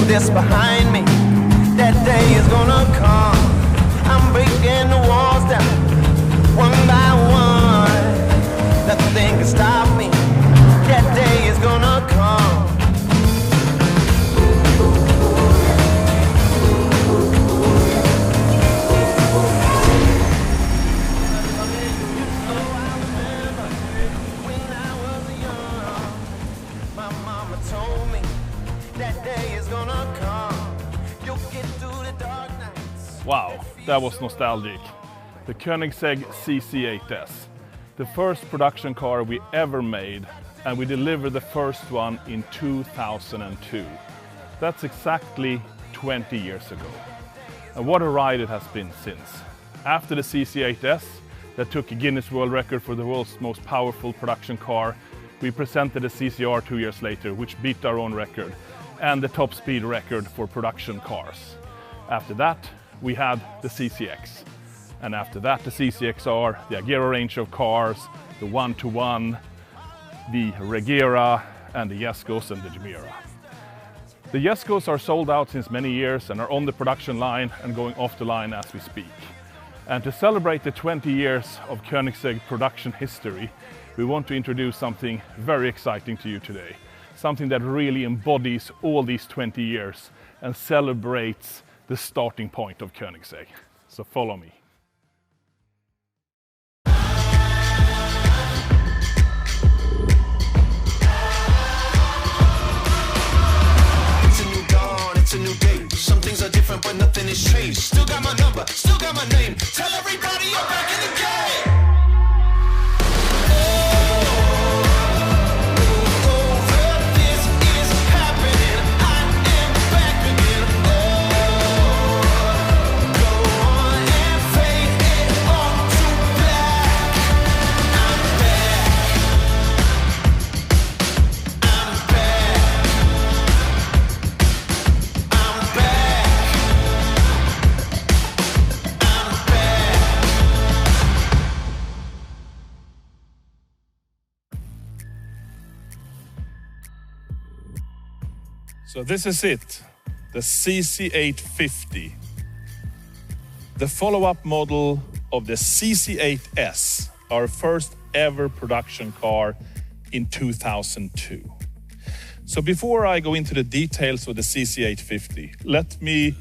this behind me. That day is gonna come. I'm breaking the walls down, one by one. Nothing can stop me. That day is gonna come. Wow, that was nostalgic. The Koenigsegg CC850, the first production car we ever made, and we delivered the first one in 2002. That's exactly 20 years ago. And what a ride it has been since. After the CC850 that took a Guinness World Record for the world's most powerful production car, we presented a CCR 2 years later, which beat our own record, and the top speed record for production cars. After that, we had the CCX. And after that, the CCXR, the Agera range of cars, the 1-to-1, the Regera, and the Jescos and the Gemira. The Jescos are sold out since many years and are on the production line and going off the line as we speak. And to celebrate the 20 years of Koenigsegg production history, we want to introduce something very exciting to you today. Something that really embodies all these 20 years and celebrates the starting point of Koenigsegg. So follow me. It's a new dawn, it's a new day. Some things are different, but nothing has changed. Still got my number, still got my name. Tell everybody you're back in the game. So this is it, the CC850, the follow-up model of the CC8S, our first ever production car in 2002. So before I go into the details of the CC850, let me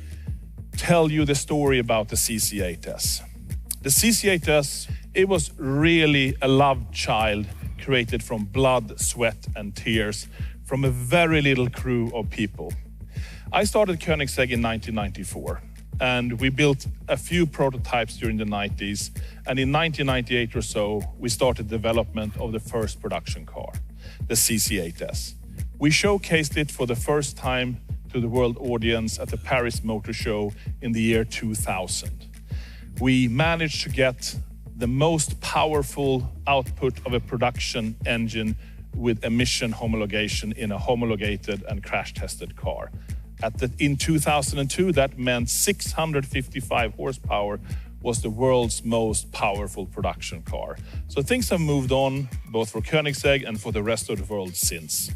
tell you the story about the CC8S. The CC8S, it was really a loved child created from blood, sweat and tears from a very little crew of people. I started Koenigsegg in 1994, and we built a few prototypes during the 90s, and in 1998 or so, we started development of the first production car, the CC8S. We showcased it for the first time to the world audience at the Paris Motor Show in the year 2000. We managed to get the most powerful output of a production engine with emission homologation in a homologated and crash-tested car. In 2002, that meant 655 horsepower was the world's most powerful production car. So things have moved on, both for Koenigsegg and for the rest of the world since.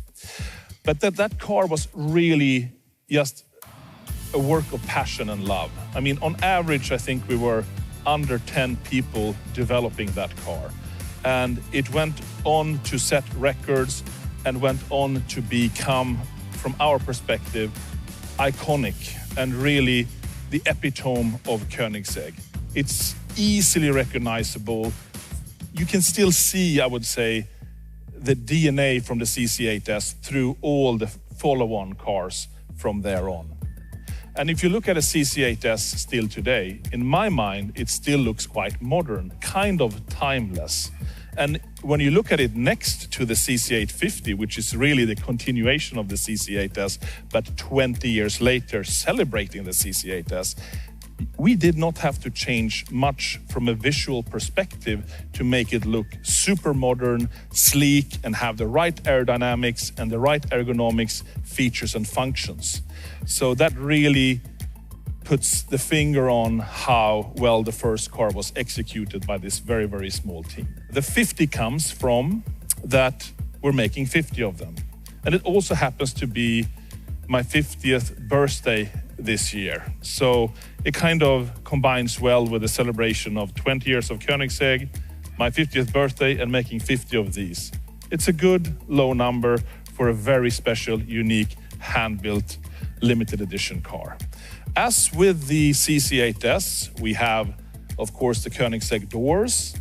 But that car was really just a work of passion and love. I mean, on average, I think we were under 10 people developing that car. And it went on to set records and went on to become, from our perspective, iconic and really the epitome of Koenigsegg. It's easily recognizable. You can still see, I would say, the DNA from the CC8S through all the follow-on cars from there on. And if you look at a CC8S still today, in my mind, it still looks quite modern, kind of timeless. And when you look at it next to the CC850, which is really the continuation of the CC8S, but 20 years later celebrating the CC8S, we did not have to change much from a visual perspective to make it look super modern, sleek, and have the right aerodynamics and the right ergonomics, features and functions. So that really puts the finger on how well the first car was executed by this very, very small team. The 50 comes from that we're making 50 of them. And it also happens to be my 50th birthday this year. So it kind of combines well with the celebration of 20 years of Koenigsegg, my 50th birthday, and making 50 of these. It's a good low number for a very special, unique, hand-built, limited edition car. As with the CC8S, we have, of course, the Koenigsegg doors.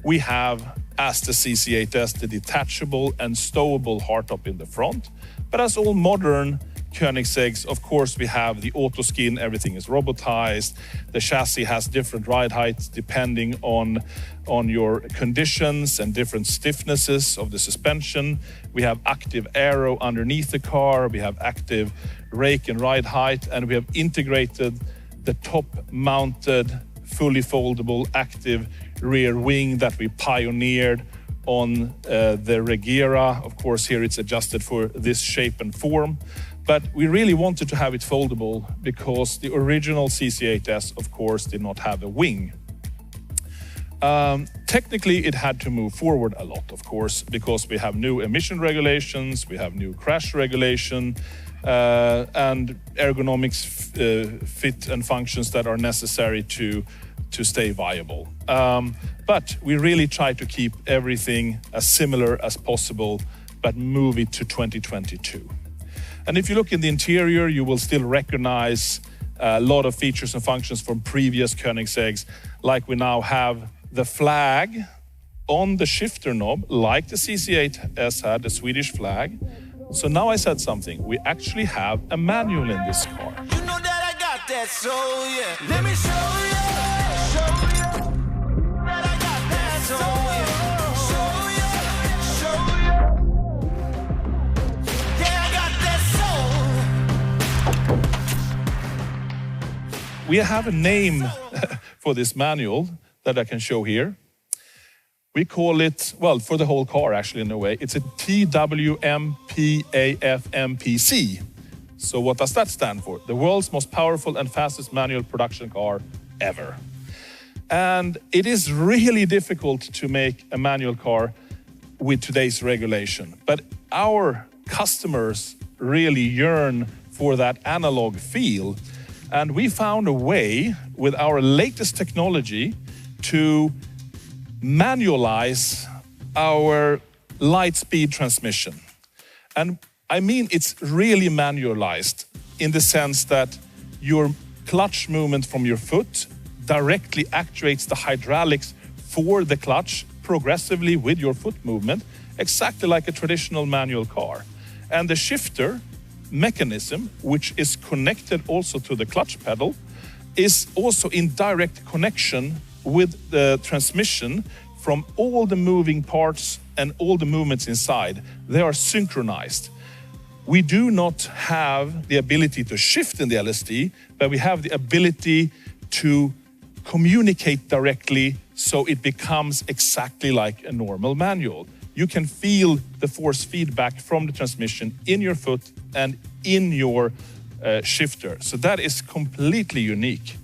We have, as the CC8S, the detachable and stowable hardtop in the front. But as all modern Koenigsegg's, of course, we have the auto skin, everything is robotized. The chassis has different ride heights depending on your conditions and different stiffnesses of the suspension. We have active aero underneath the car, we have active rake and ride height, and we have integrated the top-mounted, fully foldable, active rear wing that we pioneered on the Regera. Of course, here it's adjusted for this shape and form. But we really wanted to have it foldable because the original CC8S, of course, did not have a wing. Technically, it had to move forward a lot, of course, because we have new emission regulations, we have new crash regulation, and ergonomics fit and functions that are necessary to stay viable. But we really try to keep everything as similar as possible, but move it to 2022. And if you look in the interior, you will still recognize a lot of features and functions from previous Koenigsegg's, like we now have the flag on the shifter knob, like the CC8S had, the Swedish flag. So now I said something. We actually have a manual in this car. You know that I got that soul, yeah. Let me show you that I got that soul, yeah. We have a name for this manual that I can show here. We call it, well, for the whole car actually in a way, it's a TWMPAFMPC. So what does that stand for? The world's most powerful and fastest manual production car ever. And it is really difficult to make a manual car with today's regulation. But our customers really yearn for that analog feel. And we found a way with our latest technology to manualize our light-speed transmission. And I mean, it's really manualized in the sense that your clutch movement from your foot directly actuates the hydraulics for the clutch progressively with your foot movement, exactly like a traditional manual car. And the shifter mechanism, which is connected also to the clutch pedal, is also in direct connection with the transmission from all the moving parts and all the movements inside. They are synchronized. We do not have the ability to shift in the LSD, but we have the ability to communicate directly so it becomes exactly like a normal manual. You can feel the force feedback from the transmission in your foot and in your shifter. So that is completely unique.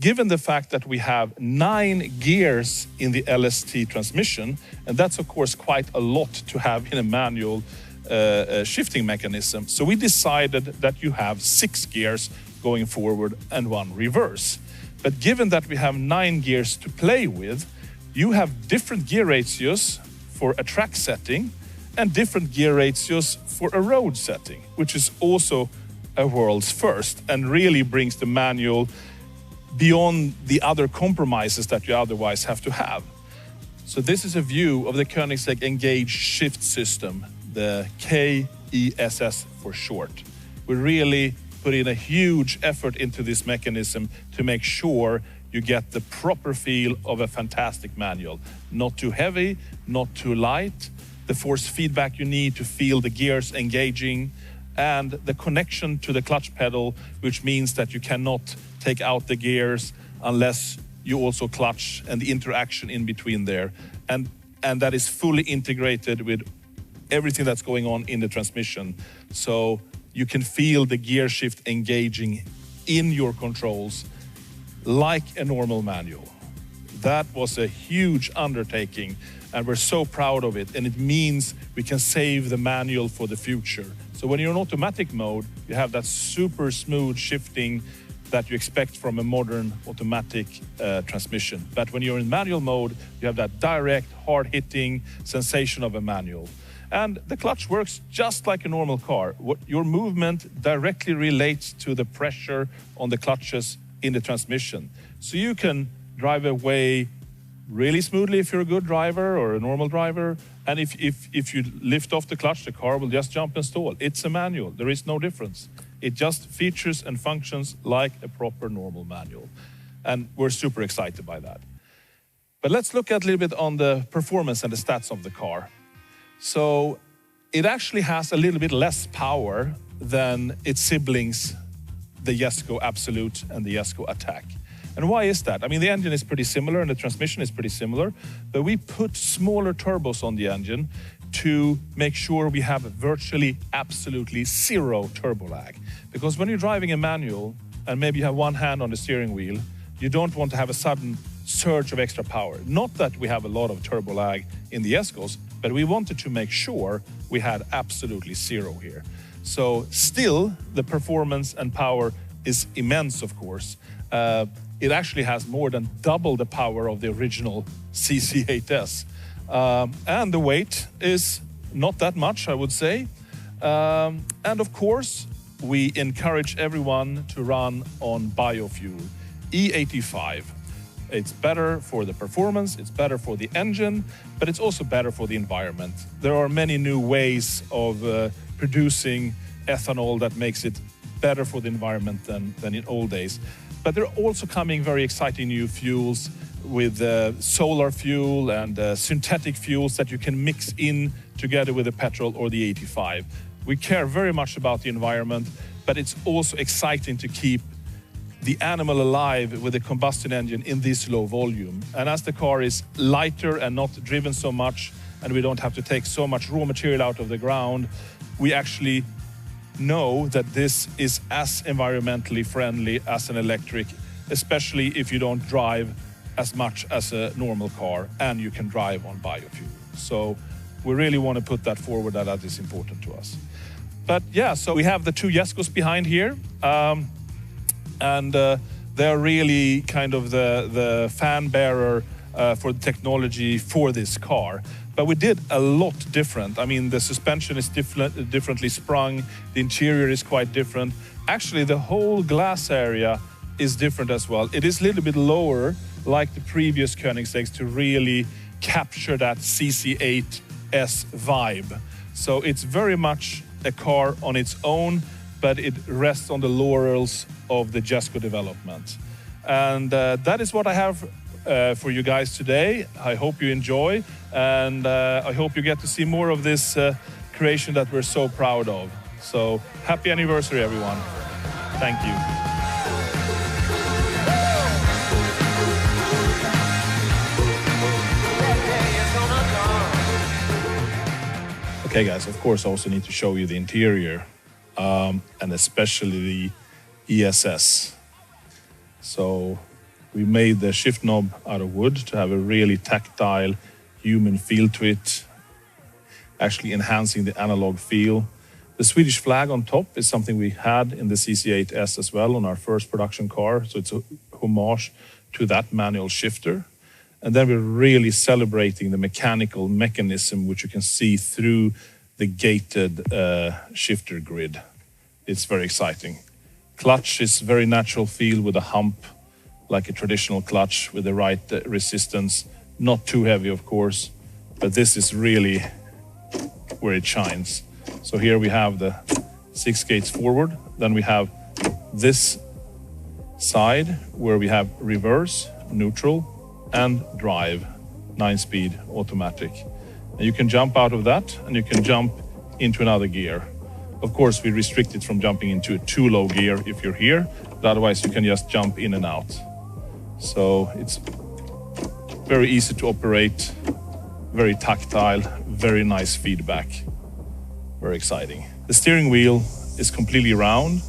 Given the fact that we have 9 gears in the LST transmission, and that's of course quite a lot to have in a manual shifting mechanism. So we decided that you have 6 gears going forward and 1 reverse. But given that we have 9 gears to play with, you have different gear ratios for a track setting and different gear ratios for a road setting, which is also a world's first and really brings the manual beyond the other compromises that you otherwise have to have. So this is a view of the Koenigsegg Engage Shift System, the KESS for short. We really put in a huge effort into this mechanism to make sure you get the proper feel of a fantastic manual. Not too heavy, not too light, the force feedback you need to feel the gears engaging, and the connection to the clutch pedal, which means that you cannot take out the gears unless you also clutch, and the interaction in between there. And that is fully integrated with everything that's going on in the transmission. So you can feel the gear shift engaging in your controls like a normal manual. That was a huge undertaking, and we're so proud of it. And it means we can save the manual for the future. So when you're in automatic mode, you have that super smooth shifting that you expect from a modern automatic transmission. But when you're in manual mode, you have that direct, hard-hitting sensation of a manual. And the clutch works just like a normal car. Your movement directly relates to the pressure on the clutches in the transmission. So you can drive away really smoothly if you're a good driver or a normal driver. And if you lift off the clutch, the car will just jump and stall. It's a manual. There is no difference. It just features and functions like a proper normal manual. And we're super excited by that. But let's look at a little bit on the performance and the stats of the car. So it actually has a little bit less power than its siblings, the Jesko Absolute and the Jesko Attack. And why is that? I mean, the engine is pretty similar and the transmission is pretty similar, but we put smaller turbos on the engine to make sure we have virtually absolutely zero turbo lag. Because when you're driving a manual and maybe you have one hand on the steering wheel, you don't want to have a sudden surge of extra power. Not that we have a lot of turbo lag in the Jeskos, but we wanted to make sure we had absolutely zero here. So still, the performance and power is immense, of course. It actually has more than double the power of the original CC8S. And the weight is not that much, I would say. And of course, we encourage everyone to run on biofuel, E85. It's better for the performance, it's better for the engine, but it's also better for the environment. There are many new ways of producing ethanol that makes it better for the environment than in old days. But there are also coming very exciting new fuels with solar fuel and synthetic fuels that you can mix in together with the petrol or the 85. We care very much about the environment, but it's also exciting to keep the animal alive with a combustion engine in this low volume. And as the car is lighter and not driven so much, and we don't have to take so much raw material out of the ground, we actually know that this is as environmentally friendly as an electric, especially if you don't drive as much as a normal car and you can drive on biofuel. So we really want to put that forward, that is important to us. But yeah, so we have the two Jeskos behind here. And they're really kind of the fan bearer for the technology for this car. But we did a lot different. I mean, the suspension is differently sprung. The interior is quite different. Actually, the whole glass area is different as well. It is a little bit lower, like the previous Koenigseggs, to really capture that CC8S vibe. So it's very much a car on its own, but it rests on the laurels of the Jesko development. And that is what I have for you guys today. I hope you enjoy, and I hope you get to see more of this creation that we're so proud of. So happy anniversary, everyone. Thank you. Okay, guys, of course, I also need to show you the interior, and especially the ESS. So we made the shift knob out of wood to have a really tactile human feel to it, actually enhancing the analog feel. The Swedish flag on top is something we had in the CC8S as well on our first production car. So it's a homage to that manual shifter. And then we're really celebrating the mechanical mechanism, which you can see through the gated shifter grid. It's very exciting. Clutch is very natural feel with a hump, like a traditional clutch with the right resistance. Not too heavy, of course, but this is really where it shines. So here we have the 6 gates forward. Then we have this side where we have reverse, neutral, and drive, 9-speed automatic. And you can jump out of that and you can jump into another gear. Of course, we restrict it from jumping into a too low gear if you're here, but otherwise you can just jump in and out. So it's very easy to operate, very tactile, very nice feedback. Very exciting. The steering wheel is completely round.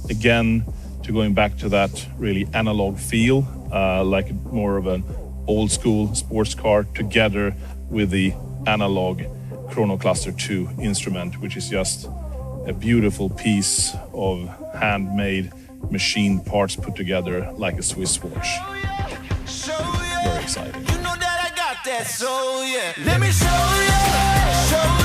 Again, to going back to that really analog feel, like more of an old school sports car together with the analog Chrono Cluster 2 instrument, which is just a beautiful piece of handmade machine parts put together like a Swiss watch. Very exciting. You know that I got that soul, yeah. Let me show you, show you.